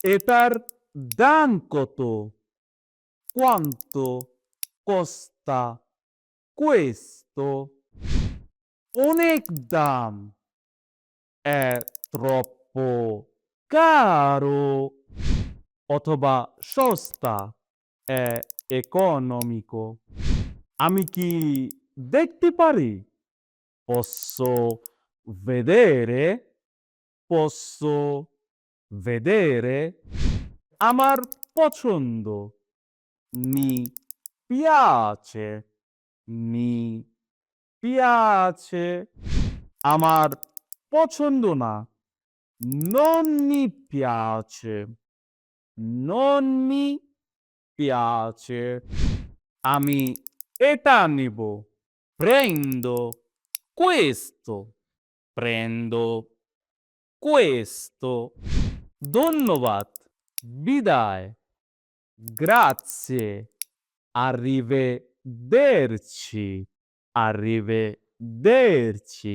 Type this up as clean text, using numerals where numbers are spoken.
এটার দাম কত? Quanto costa questo? অনেক দাম। È troppo caro অথবা সস্তা। È economico। আমি কি দেখতে পারি? Posso vedere? Posso vedere? আমার পছন্দ। Mi piace। Mi piace। আমার পছন্দ না। Non mi piace। Non mi piace। আমি এটা নিব। Prendo questo। Prendo questo। ধন্যবাদ। বিদায়। Grazie। Arrivederci। Arrivederci।